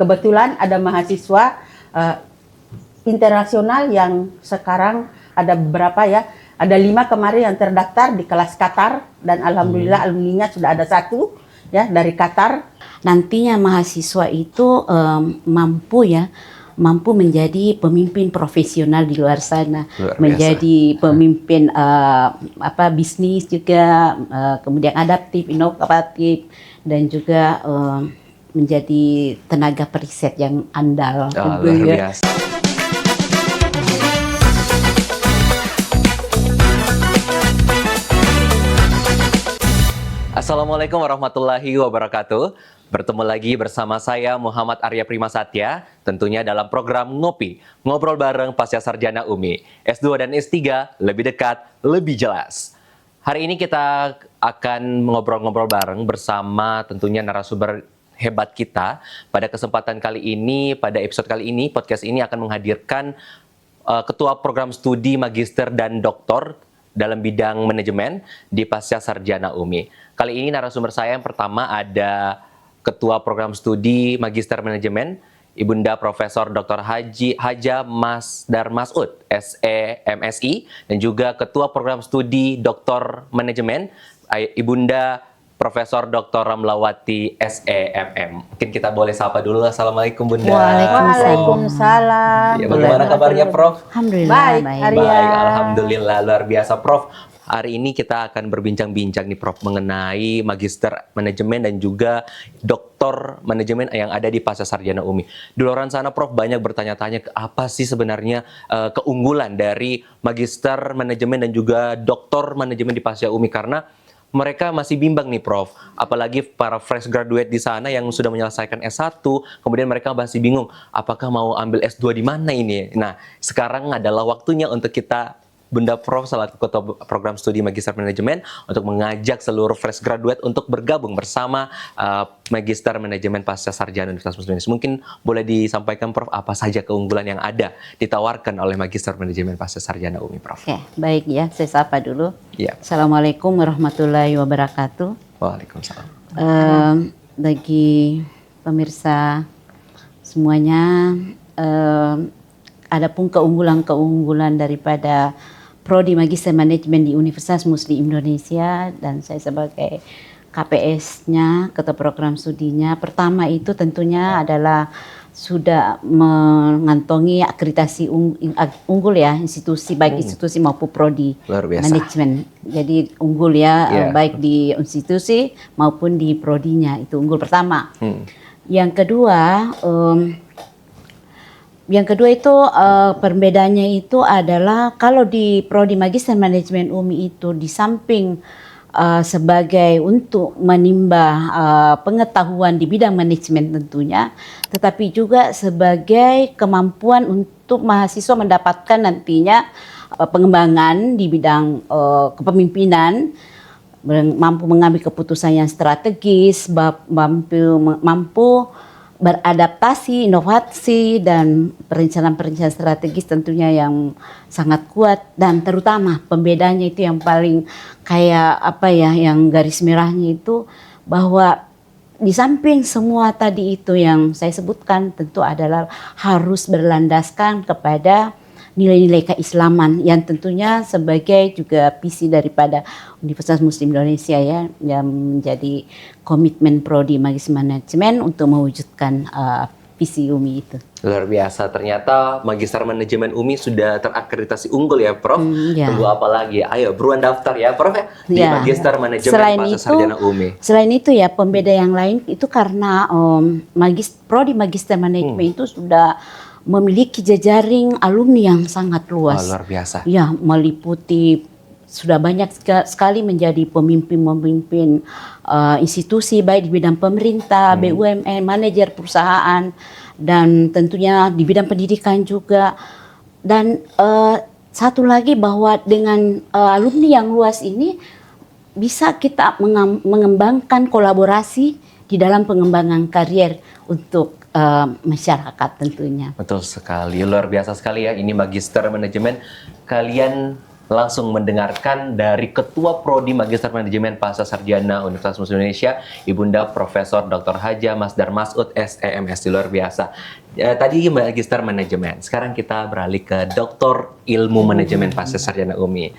kebetulan ada mahasiswa uh, internasional yang sekarang ada beberapa ya, ada 5 kemarin yang terdaftar di kelas Qatar dan alhamdulillah alumninya sudah ada 1 ya dari Qatar. Nantinya mahasiswa itu mampu menjadi pemimpin profesional di luar sana, menjadi pemimpin bisnis juga, kemudian adaptif, inovatif, dan juga menjadi tenaga periset yang andal. Luar biasa. Assalamualaikum warahmatullahi wabarakatuh. Bertemu lagi bersama saya Muhammad Arya Primasatya, tentunya dalam program Ngopi, Ngobrol Bareng Pasca Sarjana UMI. S2 dan S3 lebih dekat, lebih jelas. Hari ini kita akan ngobrol-ngobrol bareng bersama tentunya narasumber hebat kita. Pada kesempatan kali ini, pada episode kali ini, podcast ini akan menghadirkan Ketua Program Studi Magister dan Doktor dalam bidang manajemen di Pasca Sarjana UMI. Kali ini narasumber saya yang pertama ada Ketua Program Studi Magister Manajemen, Ibunda Profesor Dr. Haja Masdar Masud, SE MSI, dan juga Ketua Program Studi Doktor Manajemen, Ibunda Profesor Dr. Ramlawati SEMM. Mungkin kita boleh sapa dulu. Assalamualaikum Bunda. Waalaikumsalam. Ya, bagaimana kabarnya Prof? Alhamdulillah Baik. Alhamdulillah, luar biasa Prof. Hari ini kita akan berbincang-bincang nih Prof mengenai Magister Manajemen dan juga Doktor Manajemen yang ada di Pasca Sarjana UMI. Di luar sana Prof banyak bertanya-tanya apa sih sebenarnya keunggulan dari Magister Manajemen dan juga Doktor Manajemen di Pasca UMI, karena mereka masih bimbang nih Prof, apalagi para fresh graduate di sana yang sudah menyelesaikan S1, kemudian mereka masih bingung apakah mau ambil S2 di mana ini. Nah, sekarang adalah waktunya untuk kita, Bunda Prof selaku Ketua Program Studi Magister Manajemen, untuk mengajak seluruh fresh graduate untuk bergabung bersama Magister Manajemen Pasca Sarjana Universitas Muslim Indonesia. Mungkin boleh disampaikan Prof apa saja keunggulan yang ada ditawarkan oleh Magister Manajemen Pasca Sarjana UMI Prof. Oke, baik ya, saya sapa dulu. Ya. Assalamualaikum warahmatullahi wabarakatuh. Waalaikumsalam. Bagi pemirsa semuanya, adapun keunggulan-keunggulan daripada Prodi Magister Manajemen di Universitas Muslim Indonesia, dan saya sebagai KPS-nya, Ketua Program Studinya, pertama itu tentunya adalah sudah mengantongi akreditasi unggul ya, institusi baik institusi maupun prodi manajemen. Jadi unggul ya, baik di institusi maupun di prodinya, itu unggul pertama. Yang kedua itu perbedaannya itu adalah kalau di prodi Magister Manajemen UMI itu di samping sebagai untuk menimba pengetahuan di bidang manajemen tentunya, tetapi juga sebagai kemampuan untuk mahasiswa mendapatkan nantinya pengembangan di bidang kepemimpinan, mampu mengambil keputusan yang strategis, mampu beradaptasi, inovasi, dan perencanaan-perencanaan strategis tentunya yang sangat kuat. Dan terutama pembedanya itu yang paling kayak apa ya, yang garis merahnya itu bahwa di samping semua tadi itu yang saya sebutkan tentu adalah harus berlandaskan kepada nilai-nilai keislaman yang tentunya sebagai juga visi daripada Universitas Muslim Indonesia ya, yang menjadi komitmen Prodi Magister Manajemen untuk mewujudkan visi UMI itu. Luar biasa, ternyata Magister Manajemen UMI sudah terakreditasi unggul ya Prof. Tunggu apa lagi? Ayo buruan daftar ya Prof ya di Magister Manajemen Pasca Sarjana UMI. Selain itu ya, pembeda yang lain itu karena Prodi Magister Manajemen itu sudah memiliki jejaring alumni yang sangat luas. Luar biasa. Ya, meliputi sudah banyak sekali menjadi pemimpin-pemimpin institusi baik di bidang pemerintah, BUMN, manajer perusahaan, dan tentunya di bidang pendidikan juga. Dan satu lagi bahwa dengan alumni yang luas ini bisa kita mengembangkan kolaborasi di dalam pengembangan karier untuk masyarakat tentunya. Betul sekali, luar biasa sekali ya ini Magister Manajemen. Kalian langsung mendengarkan dari Ketua Prodi Magister Manajemen Pasca Sarjana Universitas Muslim Indonesia, Ibunda Profesor Dr. Haja Masdar Masud SEMS. Luar biasa. Tadi Magister Manajemen, sekarang kita beralih ke Doktor Ilmu Manajemen Pasca Sarjana UMI.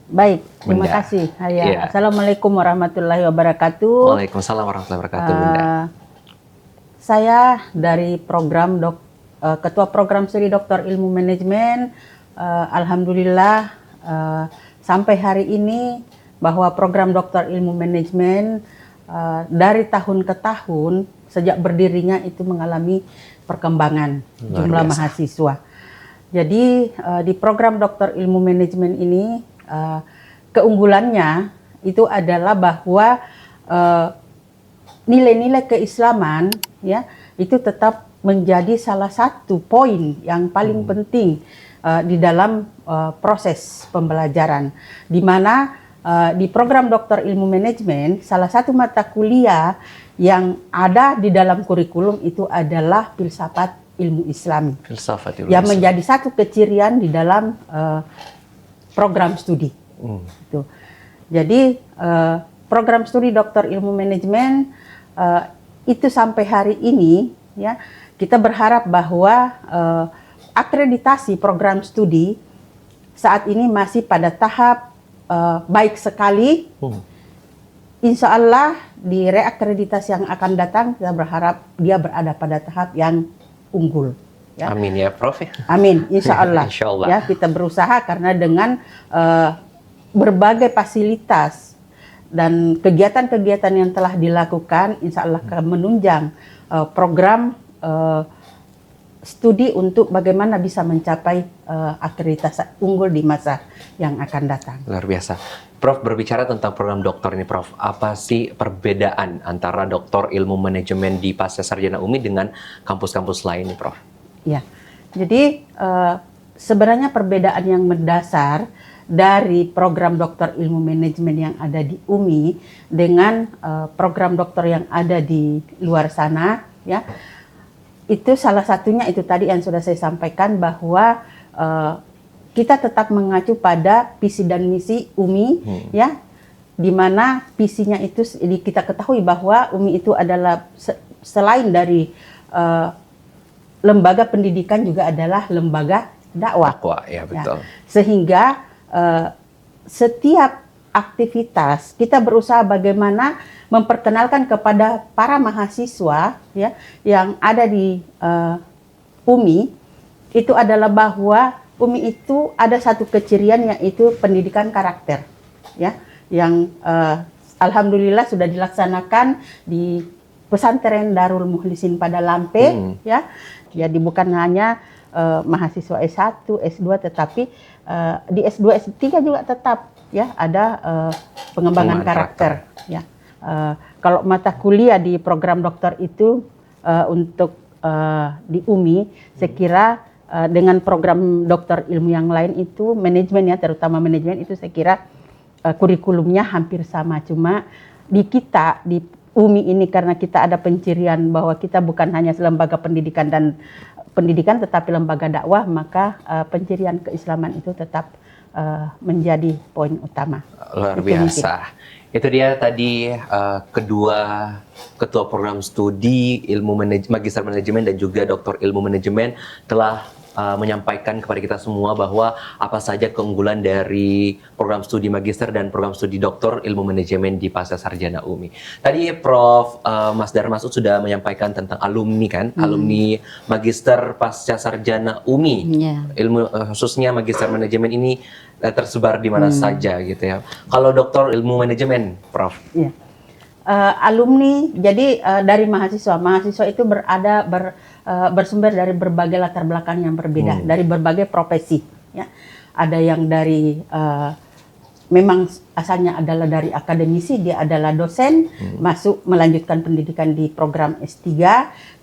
Baik, terima Bunda. kasih. Ya. Iya. Assalamualaikum warahmatullahi wabarakatuh. Waalaikumsalam warahmatullahi wabarakatuh, Bunda. Saya dari Ketua Program Studi Doktor Ilmu Manajemen. Alhamdulillah sampai hari ini bahwa program Doktor Ilmu Manajemen dari tahun ke tahun sejak berdirinya itu mengalami perkembangan jumlah mahasiswa. Jadi di program Doktor Ilmu Manajemen ini keunggulannya itu adalah bahwa nilai-nilai keislaman ya itu tetap menjadi salah satu poin yang paling penting di dalam proses pembelajaran, di mana di program Doktor Ilmu Manajemen salah satu mata kuliah yang ada di dalam kurikulum itu adalah filsafat ilmu Islami, Filsafat ilmu yang Islam. menjadi satu kecirian di dalam program studi. Gitu. Jadi program studi Doktor Ilmu Manajemen itu sampai hari ini ya kita berharap bahwa akreditasi program studi saat ini masih pada tahap baik sekali. Insya Allah di reakreditasi yang akan datang kita berharap dia berada pada tahap yang unggul. Ya. Amin ya, Prof. Amin, insya Allah. Insya Allah. Ya, kita berusaha karena dengan berbagai fasilitas dan kegiatan-kegiatan yang telah dilakukan, insya Allah akan menunjang program studi untuk bagaimana bisa mencapai akreditasi unggul di masa yang akan datang. Luar biasa. Prof, berbicara tentang program doktor ini, Prof, apa sih perbedaan antara Doktor Ilmu Manajemen di Pasca Sarjana UMI dengan kampus-kampus lain nih, Prof? Ya, jadi sebenarnya perbedaan yang mendasar dari program Doktor Ilmu Manajemen yang ada di UMI dengan program doktor yang ada di luar sana, ya, itu salah satunya itu tadi yang sudah saya sampaikan bahwa kita tetap mengacu pada visi dan misi UMI, ya, di mana visinya itu kita ketahui bahwa UMI itu adalah selain dari lembaga pendidikan juga adalah lembaga dakwah. Ya, betul. Ya. Sehingga setiap aktivitas kita berusaha bagaimana memperkenalkan kepada para mahasiswa ya yang ada di UMI itu adalah bahwa UMI itu ada satu kecirian yaitu pendidikan karakter ya yang alhamdulillah sudah dilaksanakan di pesantren Darul Mukhlisin pada Lampe ya. Jadi bukan hanya mahasiswa S1, S2 tetapi di S2, S3 juga tetap ya ada pengembangan karakter ya. Kalau mata kuliah di program dokter itu untuk di UMI saya kira dengan program dokter ilmu yang lain itu manajemen ya terutama manajemen itu saya kira kurikulumnya hampir sama, cuma di kita di UMI ini karena kita ada pencirian bahwa kita bukan hanya lembaga pendidikan tetapi lembaga dakwah, maka pencirian keislaman itu tetap menjadi poin utama. Luar itu biasa. Mungkin. Itu dia tadi kedua ketua program studi ilmu magister manajemen dan juga doktor ilmu manajemen telah menyampaikan kepada kita semua bahwa apa saja keunggulan dari program studi magister dan program studi doktor ilmu manajemen di Pasca Sarjana UMI. Tadi Prof. Masdar Masud sudah menyampaikan tentang alumni kan, alumni magister Pasca Sarjana UMI. Ilmu khususnya magister manajemen ini tersebar di mana saja gitu ya. Kalau doktor ilmu manajemen, Prof. Ya. Alumni jadi dari mahasiswa itu bersumber dari berbagai latar belakang yang berbeda, dari berbagai profesi ya. Ada yang dari memang asalnya adalah dari akademisi, dia adalah dosen, masuk melanjutkan pendidikan di program S3,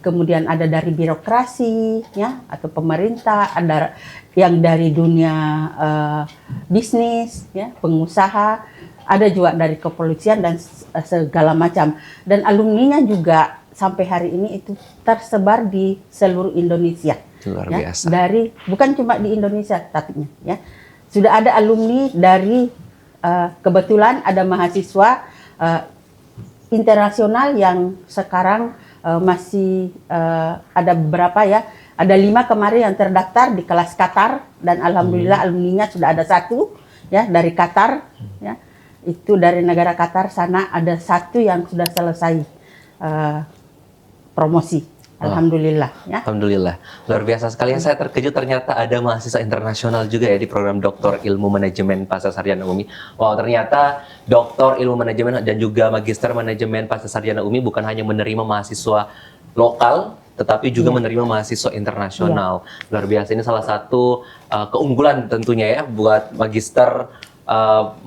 kemudian ada dari birokrasi ya atau pemerintah, ada yang dari dunia bisnis ya, pengusaha, ada juga dari kepolisian dan segala macam. Dan alumninya juga sampai hari ini itu tersebar di seluruh Indonesia. Luar ya, biasa. bukan cuma di Indonesia tapi ya. sudah ada alumni dari kebetulan ada mahasiswa internasional yang sekarang masih ada beberapa ya, ada 5 kemarin yang terdaftar di kelas Qatar dan alhamdulillah alumninya sudah ada 1 ya dari Qatar ya, itu dari negara Qatar sana ada 1 yang sudah selesai promosi. Alhamdulillah ya. Alhamdulillah, luar biasa sekali. Saya terkejut ternyata ada mahasiswa internasional juga ya di program Doktor Ilmu Manajemen Pasca Sarjana Umi. Wow, ternyata Doktor Ilmu Manajemen dan juga Magister Manajemen Pasca Sarjana Umi bukan hanya menerima mahasiswa lokal, tetapi juga menerima mahasiswa internasional. Luar biasa, ini salah satu keunggulan tentunya ya buat Magister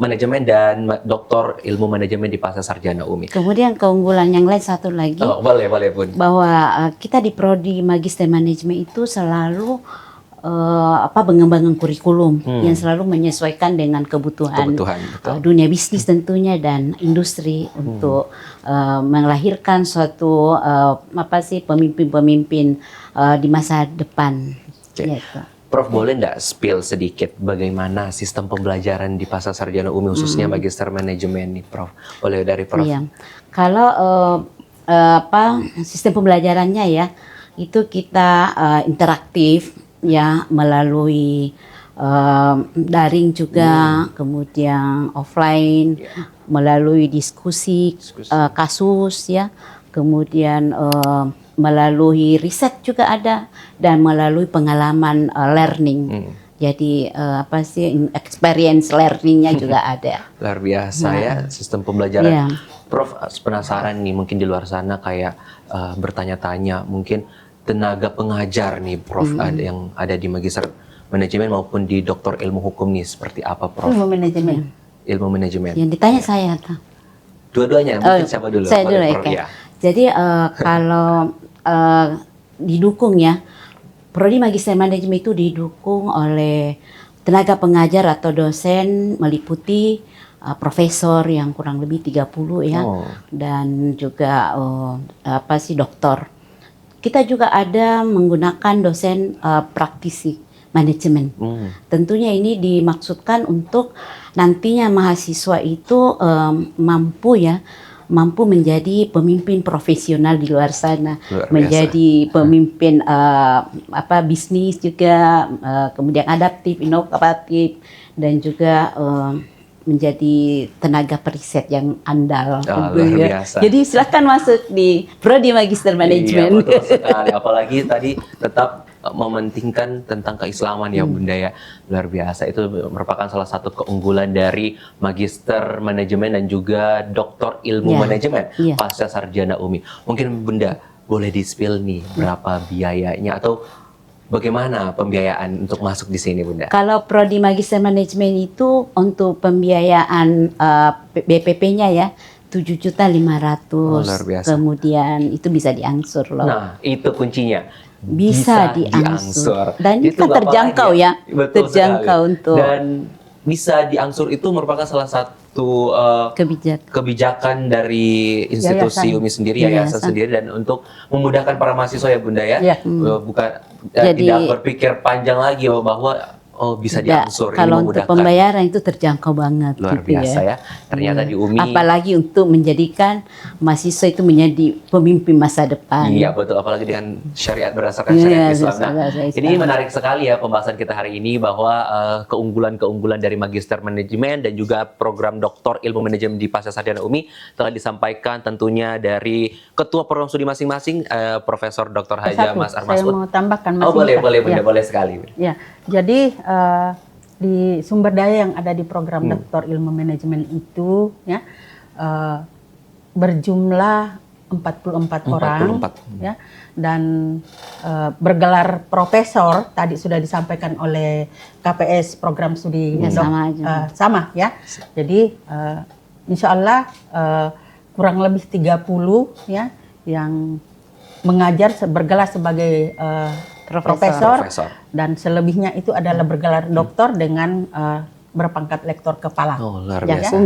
Manajemen dan Doktor Ilmu Manajemen di Pasca Sarjana Umi. Kemudian keunggulan yang lain satu lagi, Boleh Bun. bahwa kita di Prodi Magister Manajemen itu selalu pengembangan kurikulum yang selalu menyesuaikan dengan kebutuhan betul. dunia bisnis tentunya dan industri untuk melahirkan suatu pemimpin-pemimpin di masa depan. Oke. Gitu. Prof, boleh nggak spill sedikit bagaimana sistem pembelajaran di Pasca Sarjana Umi khususnya Magister Manajemen nih, Prof? Boleh dari Prof? Iya. Kalau sistem pembelajarannya ya, itu kita interaktif ya melalui daring juga, kemudian offline melalui diskusi kasus ya, kemudian melalui riset juga ada dan melalui pengalaman learning. Jadi experience learningnya juga ada. Luar biasa ya sistem pembelajaran. Iya. Prof, penasaran nih mungkin di luar sana kayak bertanya-tanya mungkin tenaga pengajar nih Prof ada yang ada di Magister Manajemen maupun di Doktor Ilmu Hukum nih seperti apa Prof? Ilmu manajemen. Ilmu manajemen. Yang ditanya saya. Dua-duanya mungkin siapa dulu? Saya dulu Prof, ya. Jadi kalau didukung ya, Prodi Magister Manajemen itu didukung oleh tenaga pengajar atau dosen meliputi profesor yang kurang lebih 30 ya, dan juga doktor. Kita juga ada menggunakan dosen praktisi manajemen. Tentunya ini dimaksudkan untuk nantinya mahasiswa itu mampu menjadi pemimpin profesional di luar sana, menjadi pemimpin bisnis juga, kemudian adaptif, inovatif, dan juga menjadi tenaga periset yang andal. Luar biasa. Jadi silakan masuk di Prodi Magister Manajemen. Iya, betul sekali. Apalagi tadi tetap mementingkan tentang keislaman ya Bunda ya. Luar biasa, itu merupakan salah satu keunggulan dari Magister Manajemen dan juga Doktor Ilmu Manajemen Pasca Sarjana Umi. Mungkin Bunda boleh di-spill nih berapa biayanya atau bagaimana pembiayaan untuk masuk di sini Bunda? Kalau Prodi Magister Manajemen itu untuk pembiayaan BPP-nya ya 7.500.000. Luar biasa. Kemudian itu bisa diangsur loh. Nah, itu kuncinya. Bisa diangsur. Dan itu kan terjangkau ya. Betul terjangkau sekali. untuk. Dan bisa diangsur itu merupakan salah satu kebijakan dari institusi Umi sendiri, yayasan sendiri, dan untuk memudahkan para mahasiswa ya Bunda ya. Bukan tidak berpikir panjang lagi bahwa bisa diangsur. Kalau untuk pembayaran itu terjangkau banget. Luar biasa ya. Ternyata di Umi. Apalagi untuk menjadikan mahasiswa itu menjadi pemimpin masa depan. Iya betul, apalagi dengan syariat berdasarkan syariat Islam. Nah, ini menarik sekali ya pembahasan kita hari ini bahwa keunggulan-keunggulan dari Magister Manajemen dan juga program Doktor Ilmu Manajemen di Pasca Sarjana Umi telah disampaikan tentunya dari Ketua Program Studi masing-masing, Profesor Dr. Haja Mas Armasud. Saya mau tambahkan Mas. Boleh Bunda, boleh sekali. Ya, jadi di sumber daya yang ada di program Doktor Ilmu Manajemen itu ya berjumlah 44 orang ya, dan bergelar profesor tadi sudah disampaikan oleh KPS program studi sama ya. Jadi insya Allah kurang lebih 30 ya yang mengajar bergelar sebagai profesor, dan selebihnya itu adalah bergelar doktor dengan berpangkat lektor kepala. Luar biasa.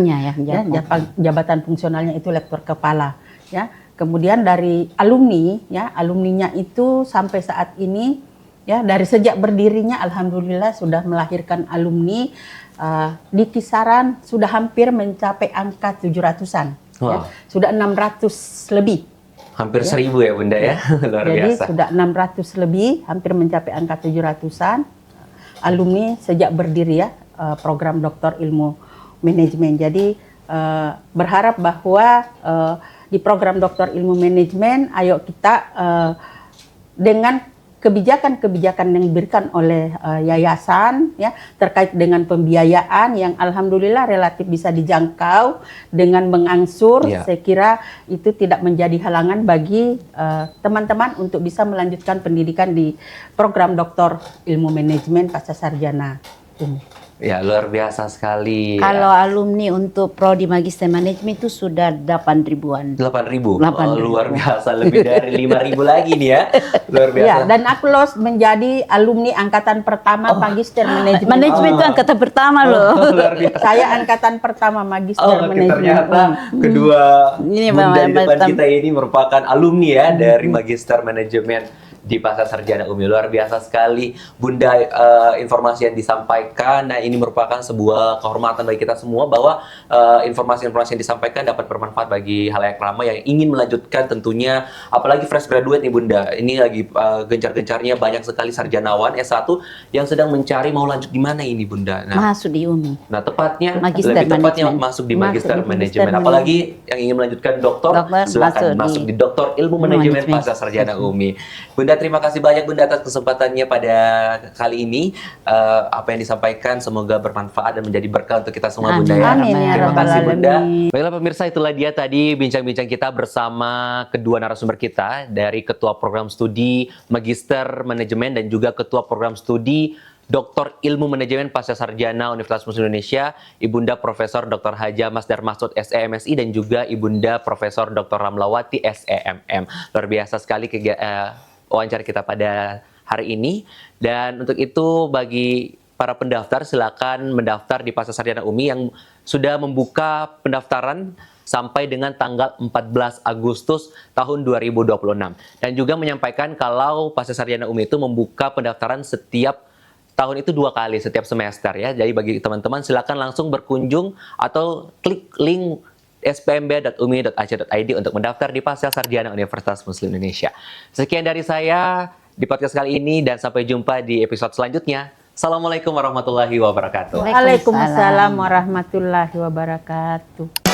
Jabatan fungsionalnya itu lektor kepala. Ya, kemudian dari alumni, ya alumninya itu sampai saat ini ya dari sejak berdirinya alhamdulillah sudah melahirkan alumni di kisaran sudah hampir mencapai angka 700-an. Ya. Wow. Sudah 600 lebih. Hampir 1000 ya Bunda ya. Luar Jadi biasa. sudah 600 lebih, hampir mencapai angka 700-an alumni sejak berdiri ya program Doktor Ilmu Manajemen. Jadi berharap bahwa di program Doktor Ilmu Manajemen, ayo kita dengan kebijakan-kebijakan yang diberikan oleh yayasan ya terkait dengan pembiayaan yang alhamdulillah relatif bisa dijangkau dengan mengangsur, saya kira itu tidak menjadi halangan bagi teman-teman untuk bisa melanjutkan pendidikan di program Doktor Ilmu Manajemen Pasca Sarjana UMI. Ya, luar biasa sekali. Kalau alumni untuk prodi Magister Manajemen itu sudah 8.000-an. 8.000. 8.000. Luar biasa, lebih dari 5.000 lagi nih ya. Luar biasa. Ya, dan aku menjadi alumni angkatan pertama Magister Manajemen. Manajemen itu angkatan pertama loh. Luar biasa. Saya angkatan pertama Magister Manajemen. Ternyata kedua Ini bunda di depan Bapak. kita ini merupakan alumni ya dari Magister Manajemen di Pasca Sarjana UMI. Luar biasa sekali Bunda informasi yang disampaikan. Nah, ini merupakan sebuah kehormatan bagi kita semua bahwa informasi-informasi yang disampaikan dapat bermanfaat bagi halayak ramai yang ingin melanjutkan tentunya, apalagi fresh graduate nih Bunda. Ini lagi gencar-gencarnya banyak sekali sarjanawan S1 yang sedang mencari mau lanjut di mana ini Bunda. Nah, Masuk di UMI. Nah, tepatnya Magister lebih tepatnya Manajemen. masuk di Masuk Magister di Magister Manajemen. Apalagi yang ingin melanjutkan doktor, silakan masuk di Doktor Ilmu Manajemen Pasca Sarjana UMI. Bunda, terima kasih banyak Bunda atas kesempatannya pada kali ini. Apa yang disampaikan semoga bermanfaat dan menjadi berkah untuk kita semua Bunda ya. Amin ya Terima rabbal kasih Bunda. alamin. Baiklah pemirsa, itulah dia tadi bincang-bincang kita bersama kedua narasumber kita dari Ketua Program Studi Magister Manajemen dan juga Ketua Program Studi Doktor Ilmu Manajemen Pasca Sarjana Universitas Muslim Indonesia, Ibunda Profesor Dr. Haja Masdar Mahsud SEMSI dan juga Ibunda Profesor Dr. Ramlawati SEMM. Luar biasa sekali wawancara kita pada hari ini. Dan untuk itu bagi para pendaftar silakan mendaftar di Pasca Sarjana UMI yang sudah membuka pendaftaran sampai dengan tanggal 14 Agustus tahun 2026. Dan juga menyampaikan kalau Pasca Sarjana UMI itu membuka pendaftaran setiap tahun itu 2 kali, setiap semester ya. Jadi bagi teman-teman silakan langsung berkunjung atau klik link spmb.umi.ac.id untuk mendaftar di Pasca Sarjana Universitas Muslim Indonesia. Sekian dari saya di podcast kali ini dan sampai jumpa di episode selanjutnya. Assalamualaikum warahmatullahi wabarakatuh. Waalaikumsalam warahmatullahi wabarakatuh.